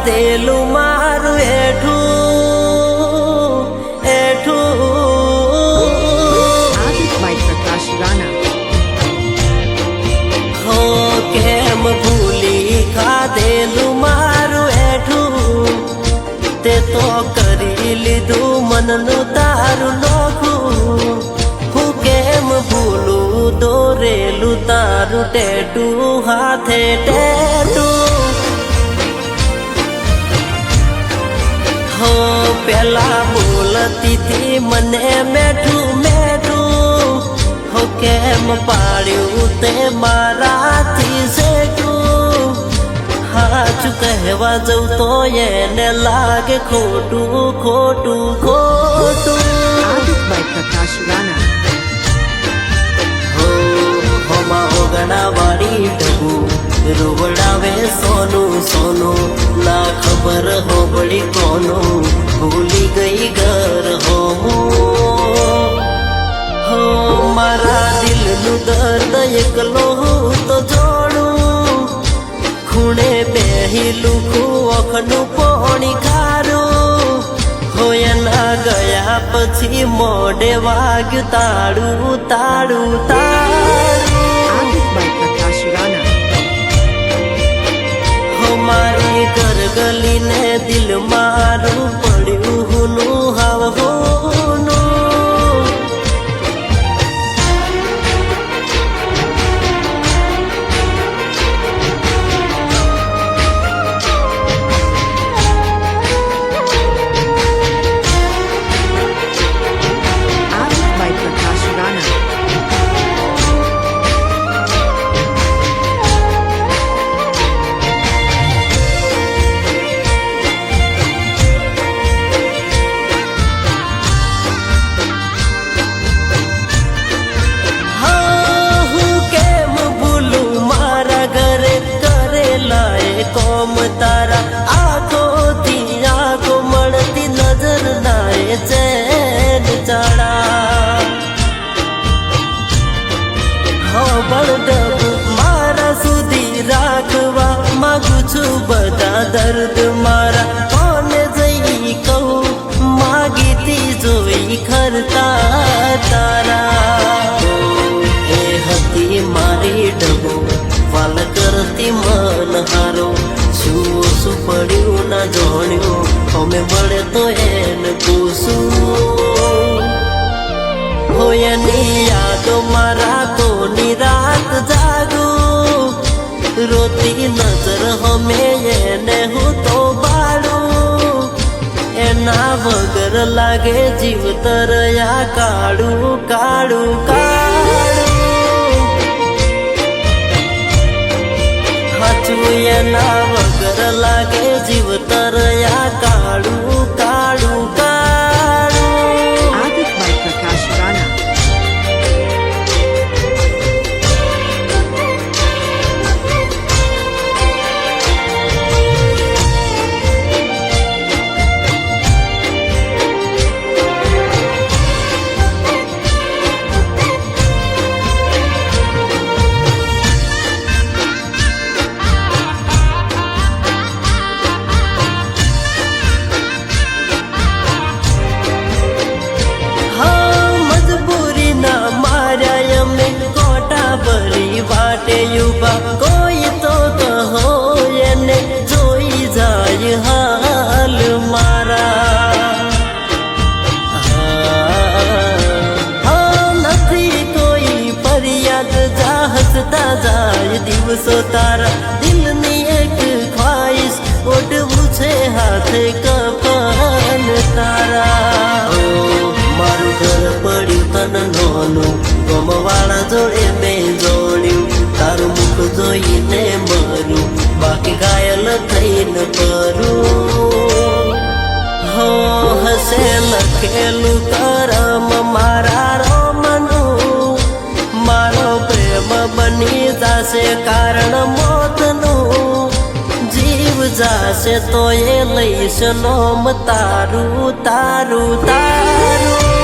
ખાધેલું મારું એઠું એઠું Adit by Prakash Rana. હો કેમ ભૂલી ખાધેલું મારું એઠું તે તો કરી લીધું મનનું તારું નોખું હું કેમ ભૂલું દોરેલું તારું ટેટું હાથે ટેટું હો પેલા બોલતી થી મને મેઠું મેઠું હો કેમ પાડ્યું તે મારાથી શેઠું હાચું કહેવા જઉં તો એને લાગે ખોટું ખોટું ખોટું Adit by Prakash Rana. ઓગણા વાળી ડબુ રોવડાવે સોનું સોનું ના ખબર હોબળી કોનું ભૂલી ગઈ ઘર હો મારા દિલનું દર્દ એકલો હું તો જોડું ખૂણે બેહી લુખું ઓખનું પોણી ખારું હોયના ગયા પછી મોઢે વાગ્યું તાળું તાળું તાળું Adit by Prakash Rana. મારી ઘર ગલીને દિલ મારું પડ્યું હુનું હાવ હોનું Adit by Prakash Rana. કોમ તારા આંખોથી આંખો મળતી નજર નાએ ચેન ચડા બળડબ મારા સુધી રાખવા માંગુ છું બધા દર્દ મારા કોને જઈ કહું માગીતી જોઈ ખરતા તારા એ હતી મારી ડબો વાલ કરતી મન હારો શું પડ્યું ના જોણ્યું અમે મળે તો એને પૂછું હોયની યાદો મારા કોની રાત જાગું રોતી નજર હમે એને હું તો બાળું એના વગર લાગે જીવતર યા કાળું કાળું કાળું એના વગર લાગે જીવતર યા કાળું કાળું કાળું Adit by Prakash Rana. વાટે યુવા કોઈ તો કહો એને જોઈ જાય હાલ મારા નથી કોઈ ફરિયાદ જા હસતા જાય દિવસો તારા દિલની એક ખ્વાઈશ ઓઢવું છે હાથે કફન તારા મારું ઘર પડ્યું તન નોનું ગમવાળા જોડે મેં જોડ્યું તારું મુખ જોઈને મરું બાકી ઘાયલ થઈને પરું હો હસે લખેલું કરમ મારા રોમનું મારો પ્રેમ બની જાશે કારણ મોતનું જીવ જાશે તો એ લઈશ નોમ તારું તારું તારું